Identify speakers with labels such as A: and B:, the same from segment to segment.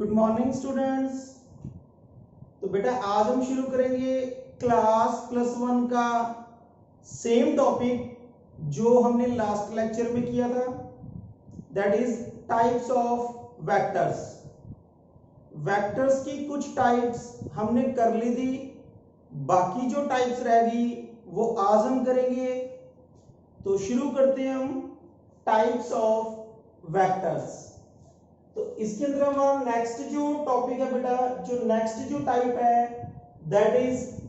A: Good morning students. तो बेटा आज हम शुरू करेंगे क्लास +1 का सेम टॉपिक जो हमने लास्ट लेक्चर में किया था, that is types of vectors. Vectors की कुछ टाइप्स हमने कर ली थी, बाकी जो टाइप्स रह गई वो आज हम करेंगे। तो शुरू करते हैं हम टाइप्स ऑफ वेक्टर्स। तो इसके अंदर हमारा नेक्स्ट जो टॉपिक है बेटा, जो नेक्स्ट जो टाइप है that is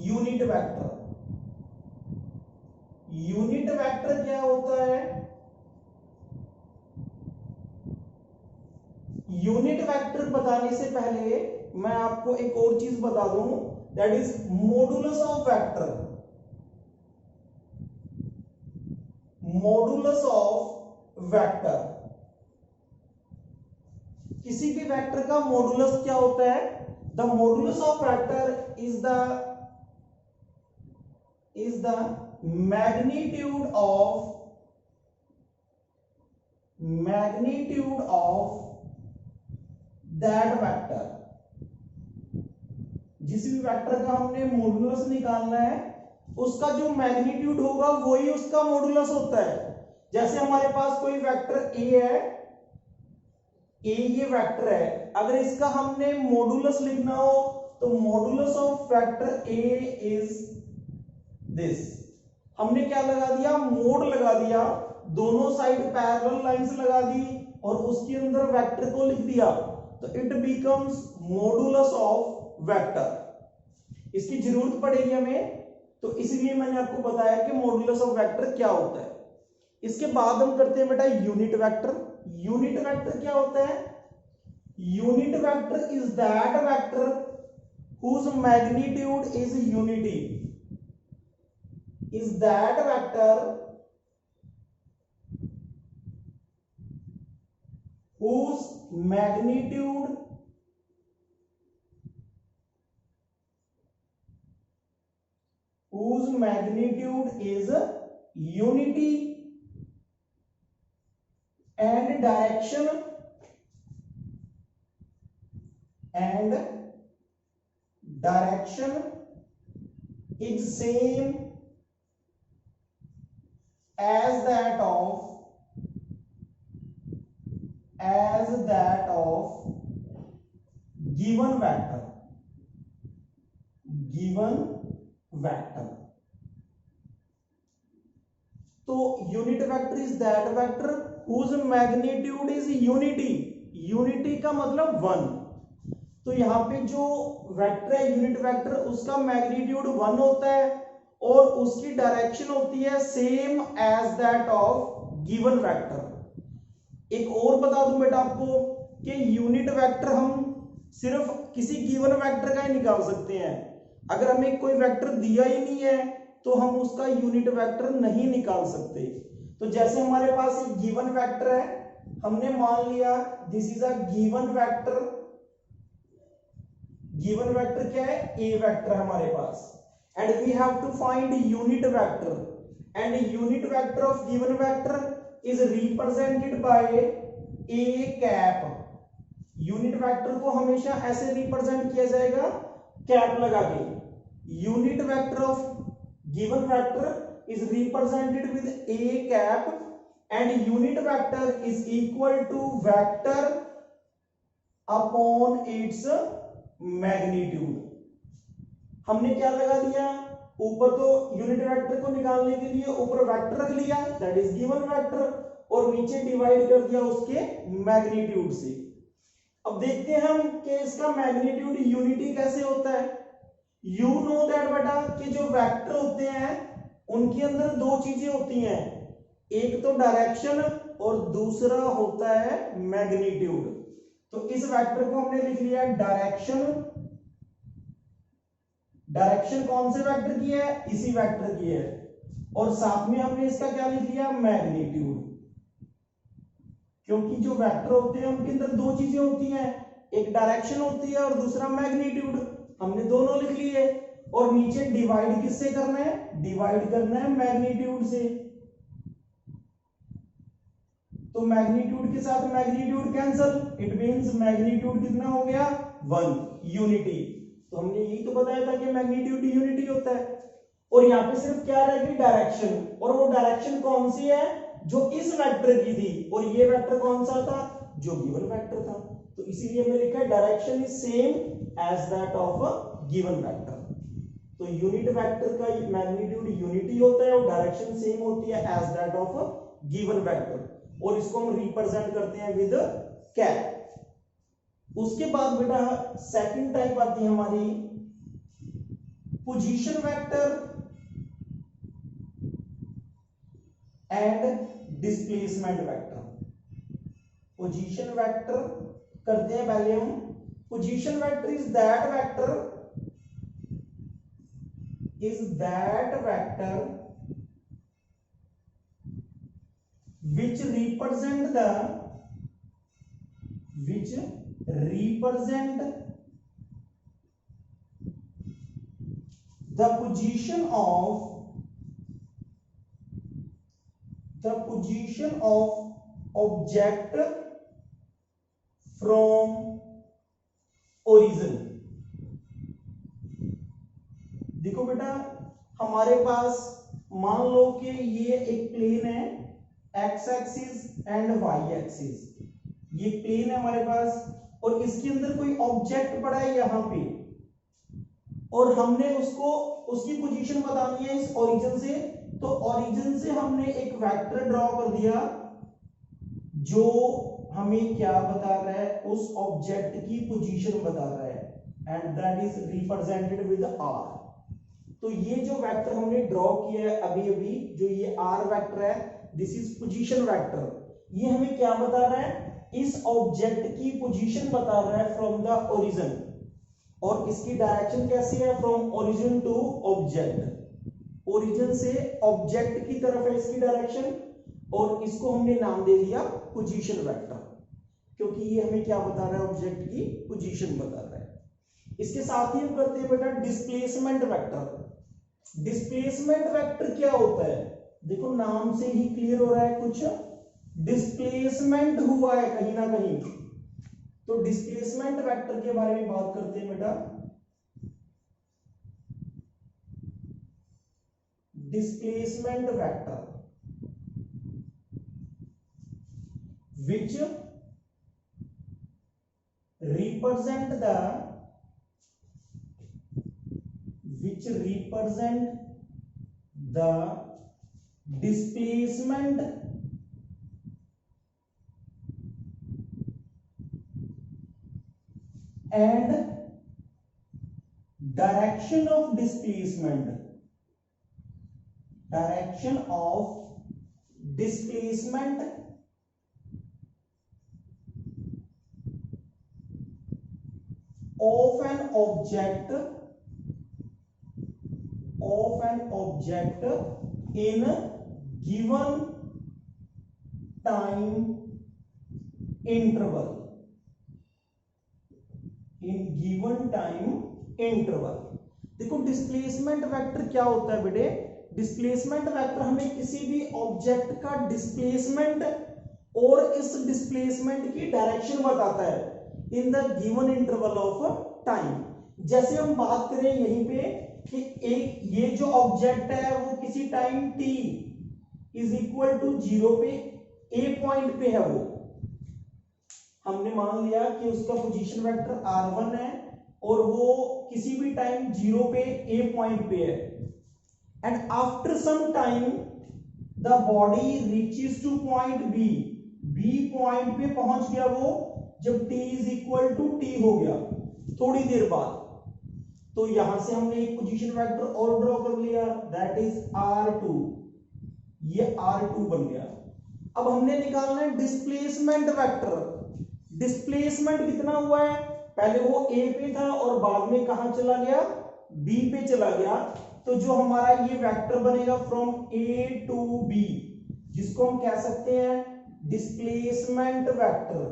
A: unit vector. Unit vector क्या होता है? यूनिट वेक्टर बताने से पहले मैं आपको एक और चीज बता दूं, that is modulus of vector. Modulus of vector, किसी भी वेक्टर का मॉडुलस क्या होता है? The modulus of vector is the magnitude of that vector. जिस भी वेक्टर का हमने मॉडुलस निकालना है उसका जो मैग्नीट्यूड होगा वही उसका मॉडुलस होता है। जैसे हमारे पास कोई वेक्टर ए है, ए ये वेक्टर है, अगर इसका हमने मॉडुलस लिखना हो तो modulus of vector A is this. हमने क्या लगा दिया? मोड लगा दिया, दोनों साइड पैरेलल लाइंस लगा दी और उसके अंदर वेक्टर को लिख दिया, तो it becomes modulus of vector. इसकी जरूरत पड़ेगी हमें, तो इसलिए मैंने आपको बताया कि मॉडुलस ऑफ वेक्टर क्या होता है। इसके बाद हम करते हैं बेटा यूनिट वेक्टर। यूनिट वेक्टर क्या होता है? Unit vector is that vector whose magnitude is unity, is that vector whose magnitude is unity and direction is same as that of given vector तो unit vector is that vector whose magnitude is unity का मतलब 1। तो यहां पे जो vector है unit vector, उसका magnitude 1 होता है और उसकी डायरेक्शन होती है same as that of given vector. एक और बता दूं बेटा आपको कि यूनिट वेक्टर हम सिर्फ किसी गिवन वेक्टर का ही निकाल सकते हैं। अगर हमें कोई वेक्टर दिया ही नहीं है तो हम उसका यूनिट वेक्टर नहीं निकाल सकते। तो जैसे हमारे पास एक गिवन वेक्टर है, हमने मान लिया this is a given vector. Given vector क्या है? ए वेक्टर है हमारे पास, and we have to find unit vector, and unit vector of given vector is represented by a cap. Unit vector को हमेशा ऐसे रिप्रेजेंट किया जाएगा कैप लगा के। Unit vector of given vector is represented with a cap and unit vector is equal to vector upon its magnitude. हमने क्या लगा दिया? ऊपर तो यूनिट वेक्टर को निकालने के लिए ऊपर वेक्टर रख लिया, दैट इज गिवन वेक्टर, और नीचे डिवाइड कर दिया उसके मैग्नीट्यूड से। अब देखते हैं हम कि इसका मैग्नीट्यूड यूनिटी कैसे होता है। यू नो दैट बेटा कि जो वेक्टर होते हैं उनके अंदर दो चीजें होती हैं, एक तो डायरेक्शन और दूसरा होता है मैग्नीट्यूड। तो इस वेक्टर को हमने लिख लिया डायरेक्शन। डायरेक्शन कौन से वेक्टर की है? इसी वेक्टर की है। और साथ में हमने इसका क्या लिख लिया? मैग्नीट्यूड। क्योंकि जो वेक्टर होते हैं उनके अंदर दो चीजें होती हैं, एक डायरेक्शन होती है और दूसरा मैग्नीट्यूड। हमने दोनों लिख लिए और नीचे डिवाइड किससे करना है? डिवाइड करना है मैग्नीट्यूड से। तो तो मैग्नीट्यूड के साथ magnitude cancel, it means magnitude कितना हो गया 1 यूनिटी। तो हमने यही तो बताया था कि मैग्नीट्यूड यूनिटी होता है। और यहाँ पे सिर्फ क्या रहेगी डायरेक्शन, और वो डायरेक्शन कौन सी है जो इस वेक्टर की थी, और ये वेक्टर कौन सा था जो गिवन वेक्टर था। तो इसीलिए हमने लिखा है direction is same as that of a given vector. तो यूनिट वेक्टर का मैग्नीट्यूड यूनिटी होता है और डायरेक्शन सेम होती है as that of a given vector, और इसको हम रिप्रेजेंट करते हैं विद कैप। उसके बाद बेटा सेकंड टाइप आती है हमारी position vector and displacement vector. Position vector करते हैं पहले हम। Position vector is that vector which represent the position of object from origin। देखो बेटा हमारे पास मान लो कि ये एक प्लेन है x axis and y axis, ये प्लेन है हमारे पास, और इसके अंदर कोई ऑब्जेक्ट पड़ा है यहां पे, और हमने उसको उसकी पोजीशन बतानी है इस ओरिजिन से। तो ओरिजिन से हमने एक वेक्टर ड्रॉ कर दिया जो हमें क्या बता रहा है, उस ऑब्जेक्ट की पोजीशन बता रहा है, and that is represented with r. तो ये जो वेक्टर हमने ड्रॉ किया है अभी अभी, जो ये आर वेक्टर है, दिस इज पोजीशन वेक्टर। ये हमें क्या बता रहा है, इस ऑब्जेक्ट की पोजीशन बता रहा है फ्रॉम द ओरिजिन, और इसकी डायरेक्शन कैसी है, from origin to object, origin से ऑब्जेक्ट की तरफ है इसकी डायरेक्शन, और इसको हमने नाम दे दिया पोजीशन वेक्टर, क्योंकि ये हमें क्या बता रहा है, ऑब्जेक्ट की पोजीशन बता रहा है। इसके साथ ही हम करते हैं बेटा डिस्प्लेसमेंट वेक्टर। डिस्प्लेसमेंट वेक्टर क्या होता है, देखो नाम से ही क्लियर हो रहा है, कुछ डिस्प्लेसमेंट हुआ है कहीं ना कहीं। तो डिस्प्लेसमेंट वेक्टर के बारे में बात करते हैं बेटा। Displacement vector which represent the displacement and direction of displacement of an object in given time interval, देखो डिस्प्लेसमेंट वेक्टर क्या होता है बेटे, डिस्प्लेसमेंट वेक्टर हमें किसी भी ऑब्जेक्ट का डिस्प्लेसमेंट और इस डिस्प्लेसमेंट की डायरेक्शन बताता है in the given interval of time. जैसे हम बात करें यहीं पे कि एक ये जो ऑब्जेक्ट है वो किसी time t is equal to 0 पे a पॉइंट पे है, वो हमने मान लिया कि उसका पोजीशन वेक्टर r1 है और वो किसी भी टाइम 0 पे a पॉइंट पे है, and after some time the body reaches to point b point पे पहुंच गया वो जब t is equal to t हो गया थोड़ी देर बाद। तो यहां से हमने एक पोजीशन वेक्टर और ड्रॉ कर लिया, दैट इज r2, ये r2 बन गया। अब हमने निकालना है डिस्प्लेसमेंट वेक्टर। डिस्प्लेसमेंट कितना हुआ है, पहले वो a पे था और बाद में कहां चला गया, b पे चला गया। तो जो हमारा ये वेक्टर बनेगा फ्रॉम a टू b, जिसको हम कह सकते हैं डिस्प्लेसमेंट वेक्टर।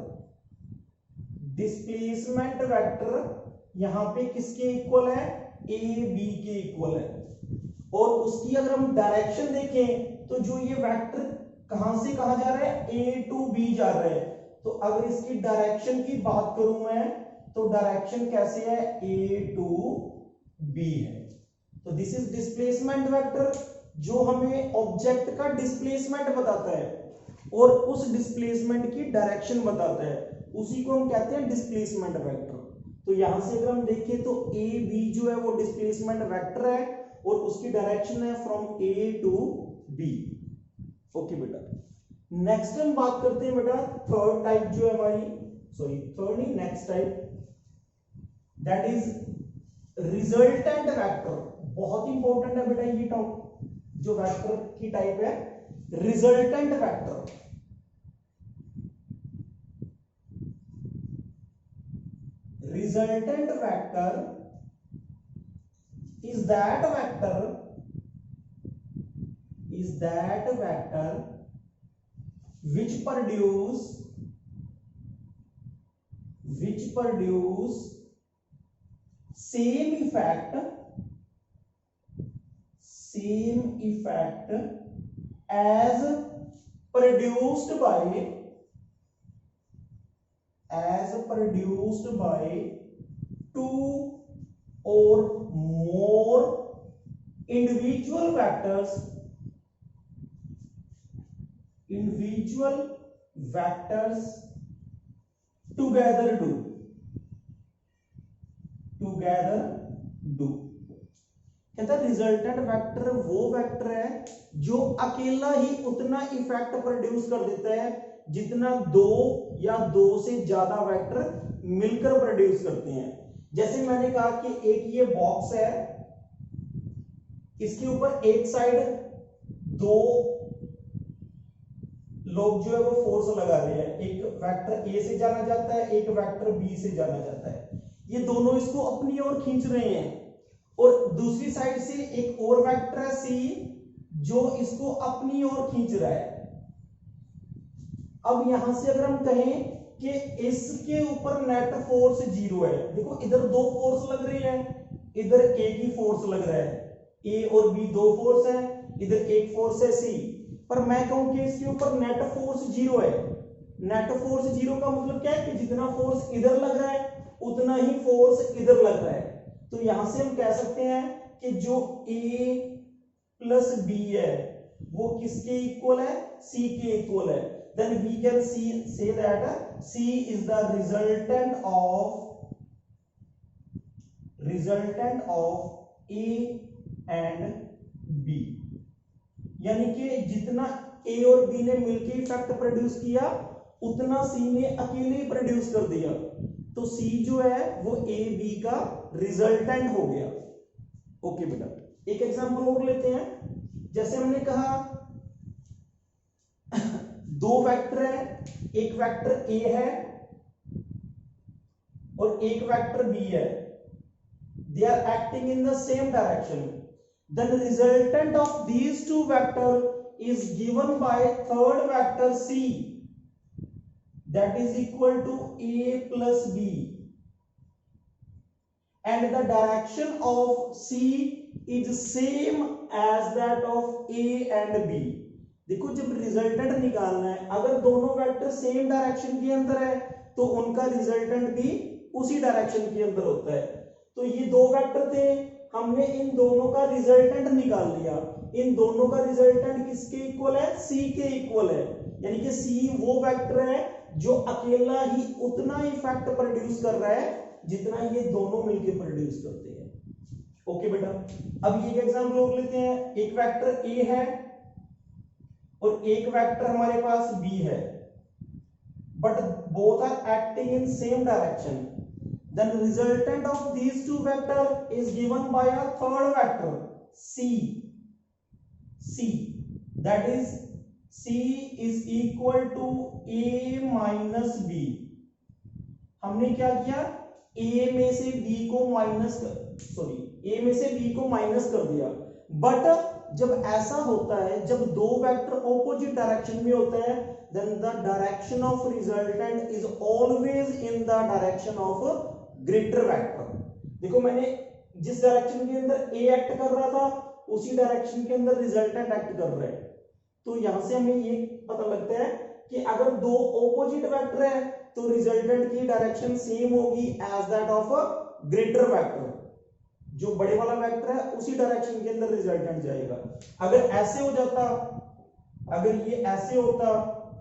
A: डिस्प्लेसमेंट वेक्टर यहां पे किसके इक्वल है, a b के इक्वल है। और उसकी अगर हम डायरेक्शन देखें तो जो ये वेक्टर कहां से कहां जा रहा है, ए टू बी जा रहा है। तो अगर इसकी डायरेक्शन की बात करूं मैं, तो डायरेक्शन कैसे है, ए टू बी है। तो दिस इज डिस्प्लेसमेंट वेक्टर, जो हमें ऑब्जेक्ट का डिस्प्लेसमेंट बताता है और उस डिस्प्लेसमेंट की डायरेक्शन बताता है, उसी को हम कहते हैं डिस्प्लेसमेंट वेक्टर। तो यहां से अगर हम देखें तो ए बी जो है वो डिस्प्लेसमेंट वेक्टर है और उसकी डायरेक्शन है from A to B. Okay बेटा, नेक्स्ट हम बात करते हैं बेटा थर्ड टाइप जो है हमारी, सॉरी थर्ड नहीं, next type, that is resultant vector. बहुत इंपॉर्टेंट है बेटा ये टॉप, जो वेक्टर की टाइप है resultant vector. Resultant vector is that vector which produce same effect as produced by two or more individual vectors together do। कहता है resultant vector वो वेक्टर है जो अकेला ही उतना इफेक्ट प्रोड्यूस कर देता है जितना दो या दो से ज्यादा वेक्टर मिलकर प्रोड्यूस करते हैं। जैसे मैंने कहा कि एक ये बॉक्स है, इसके ऊपर एक साइड दो लोग जो है वो फोर्स लगा रहे हैं, एक वेक्टर ए से जाना जाता है, एक वेक्टर बी से जाना जाता है। ये दोनों इसको अपनी ओर खींच रहे हैं और दूसरी साइड से एक और वेक्टर है सी जो इसको अपनी ओर खींच रहा है। अब यहां से अगर हम कहें कि इसके ऊपर नेट फोर्स 0 है, देखो इधर दो फोर्स लग रही है, इधर एक ही फोर्स लग रहा है, ए और बी दो फोर्स है, इधर एक फोर्स है सी। पर मैं कहूं कि इसके ऊपर नेट फोर्स 0 है। नेट फोर्स 0 का मतलब क्या है कि जितना फोर्स इधर लग रहा है उतना ही फोर्स इधर लग रहा है। तो यहां से हम कह सकते हैं कि जो ए प्लस बी है वो किसके इक्वल है, सी के इक्वल है। Then we can say that C is the resultant of A and B. यानी कि जितना ए और बी ने मिलकर इफेक्ट प्रोड्यूस किया उतना सी ने अकेले प्रोड्यूस कर दिया। तो सी जो है वो ए बी का रिजल्टेंट हो गया। ओके बेटा, एक एग्जांपल और लेते हैं। जैसे हमने कहा दो वेक्टर है, एक वेक्टर ए है और एक वेक्टर बी है, they are acting in the same direction. The resultant of these two vectors is given by third vector C, that is equal to A plus B, and the direction of C is same as that of A and B। देखो जब resultant निकालना है, अगर दोनों vector same direction के अंदर है तो उनका रिजल्टेंट भी उसी डायरेक्शन के अंदर होता है। तो ये दो वेक्टर थे, हमने इन दोनों का रिजल्टेंट निकाल लिया। इन दोनों का रिजल्टेंट किसके इक्वल है, सी के इक्वल है। यानी कि सी वो वेक्टर है जो अकेला ही उतना इफेक्ट प्रोड्यूस कर रहा है जितना ये दोनों मिलकर प्रोड्यूस करते हैं। ओके बेटा, अब ये एग्जांपल और लेते हैं। एक वेक्टर ए है और एक वेक्टर हमारे पास बी है, but both are acting in same direction. Then the resultant of these two vectors is given by a third vector C, that is C is equal to A minus B। हमने क्या किया, A में से B को minus कर दिया। But जब ऐसा होता है, जब दो वेक्टर ऑपोजिट डायरेक्शन में होते हैं, then the direction of resultant is always in the direction of greater vector. देखो मैंने जिस डायरेक्शन के अंदर ए एक्ट कर रहा था उसी डायरेक्शन के अंदर रिजल्टेंट एक्ट कर रहा है। तो यहां से हमें ये पता लगता है कि अगर दो ऑपोजिट वेक्टर है तो रिजल्टेंट की डायरेक्शन सेम होगी as that of a greater vector. जो बड़े वाला वेक्टर है उसी डायरेक्शन के अंदर रिजल्टेंट जाएगा। अगर ऐसे हो जाता, अगर ये ऐसे होता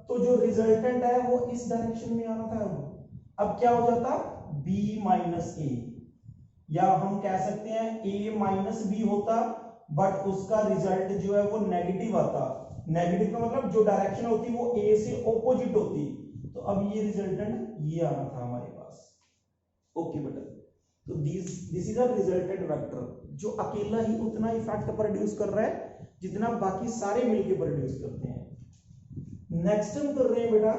A: तो जो रिजल्टेंट है वो इस डायरेक्शन में आना था। अब क्या हो जाता, b माइनस ए, या हम कह सकते हैं a माइनस बी होता, बट उसका रिजल्ट जो है वो नेगेटिव आता। नेगेटिव का मतलब जो डायरेक्शन होती वो a से ऑपोजिट होती। तो अब ये रिजल्टेंट ये आना था हमारे पास। ओके बेटा, तो this is a resultant vector जो अकेला ही उतना इफेक्ट प्रोड्यूस कर रहा है जितना बाकी सारे मिलके प्रोड्यूस करते हैं। नेक्स्ट हम कर रहे हैं बेटा,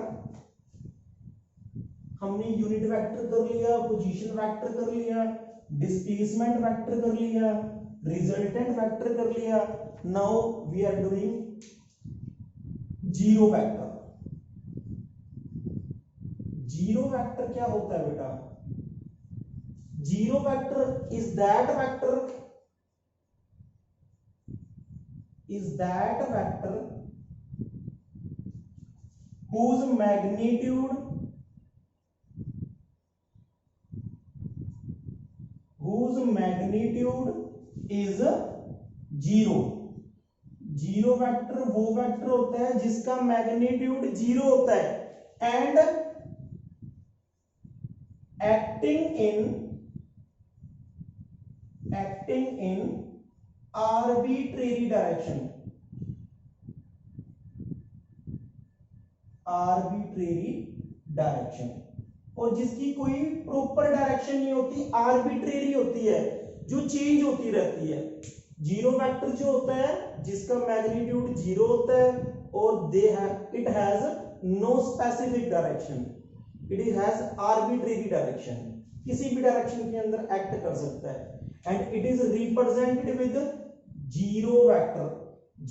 A: हमने यूनिट वेक्टर कर लिया, पोजीशन वेक्टर कर लिया, डिस्प्लेसमेंट वेक्टर कर लिया, रिजल्टेंट वेक्टर कर लिया। Now we are doing zero vector. Zero vector क्या होता है बेटा? Zero vector is that vector whose magnitude is zero. Zero vector वो वेक्टर होता है जिसका मैग्नीट्यूड जीरो होता है and acting in arbitrary direction. और जिसकी कोई प्रॉपर डायरेक्शन नहीं होती, आर्बिट्रेरी होती है, जो चेंज होती रहती है। जीरो वेक्टर जो होता है जिसका मैग्नीट्यूड जीरो होता है और it has no specific direction, it has arbitrary direction, किसी भी डायरेक्शन के अंदर एक्ट कर सकता है and it is represented with zero vector.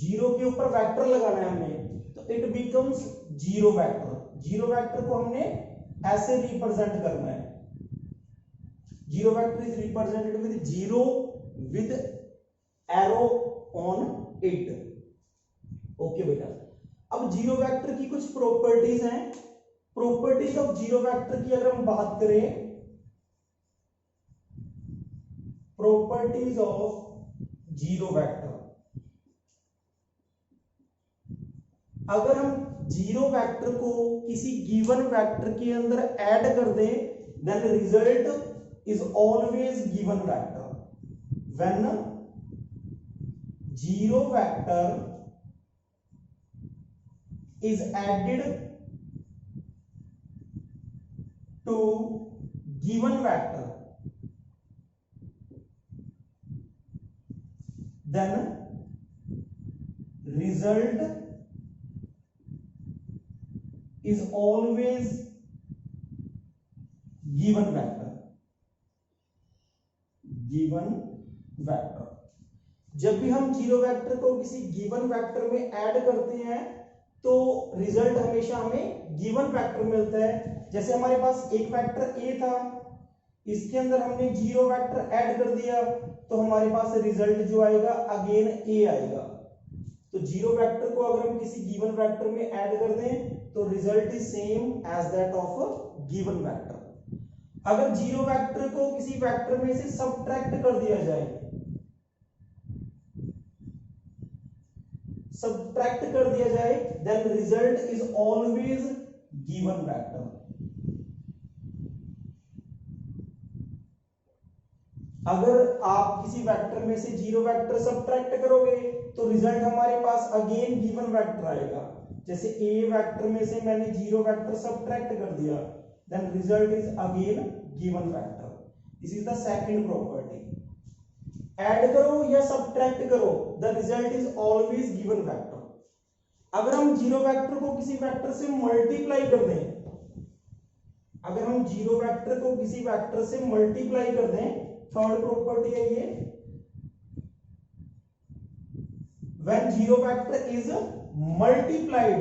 A: Zero के ऊपर वेक्टर लगाना है हमें, तो it becomes zero vector. Zero vector को हमने ऐसे रिप्रेजेंट करना है। Zero vector is represented with zero with arrow on it. Okay बेटा, अब जीरो वेक्टर की कुछ प्रॉपर्टीज हैं। प्रॉपर्टीज ऑफ जीरो वेक्टर की अगर हम बात करें, प्रॉपर्टीज ऑफ जीरो वेक्टर, अगर हम जीरो वेक्टर को किसी गिवन वेक्टर के अंदर ऐड कर दें, then result is always given vector. When zero vector is added to given vector, then result is always given vector। जब भी हम जीरो वेक्टर को किसी गिवन वेक्टर में ऐड करते हैं तो रिजल्ट हमेशा हमें गिवन वेक्टर मिलता है। जैसे हमारे पास एक वेक्टर ए था, इसके अंदर हमने जीरो वेक्टर ऐड कर दिया तो हमारे पास रिजल्ट जो आएगा अगेन ए आएगा। तो जीरो वेक्टर को अगर हम किसी गिवन वेक्टर में ऐड कर दें तो result is same as that of given vector. अगर जीरो वेक्टर को किसी वेक्टर में से सबट्रैक्ट कर दिया जाए, सबट्रैक्ट कर दिया जाए, then result is always given vector. अगर आप किसी वेक्टर में से जीरो वेक्टर सबट्रैक्ट करोगे तो रिजल्ट हमारे पास अगेन गिवन वेक्टर आएगा। जैसे ए वेक्टर में से मैंने जीरो वेक्टर सबट्रैक्ट कर दिया, then result is again given vector. This is the second property. Add करो या सबट्रैक्ट करो, the result is always given vector. अगर हम जीरो वेक्टर को किसी वेक्टर से मल्टीप्लाई कर दें, अगर हम जीरो वेक्टर को किसी वेक्टर से मल्टीप्लाई कर दें, थर्ड प्रॉपर्टी है ये, when zero vector is multiplied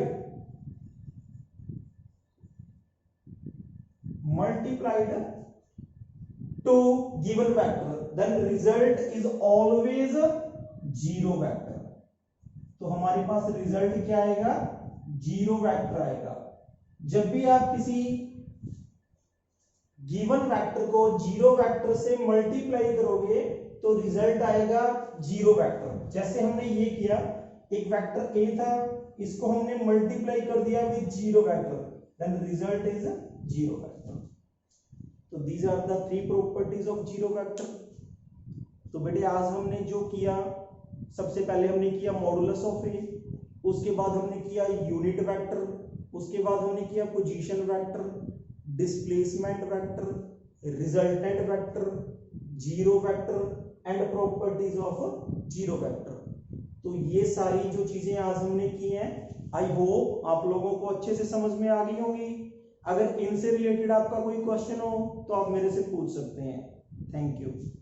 A: to given vector, then result is always zero vector। तो हमारे पास रिजल्ट क्या आएगा, जीरो वेक्टर आएगा। जब भी आप किसी गिवन वेक्टर को जीरो वेक्टर से मल्टीप्लाई करोगे तो रिजल्ट आएगा जीरो वेक्टर। जैसे हमने ये किया, एक वेक्टर ए था, इसको हमने मल्टीप्लाई कर दिया with zero vector, then result is zero vector. तो these are the three properties of zero vector. तो बेटे आज हमने जो किया, सबसे पहले हमने किया मॉडुलस ऑफ ए, उसके बाद हमने किया यूनिट वेक्टर, उसके बाद हमने किया position vector, displacement vector, resultant vector, zero vector and properties of zero vector. तो ये सारी जो चीजें आज हमने की हैं, आई होप आप लोगों को अच्छे से समझ में आ गई होंगी। अगर इनसे रिलेटेड आपका कोई क्वेश्चन हो तो आप मेरे से पूछ सकते हैं। Thank you.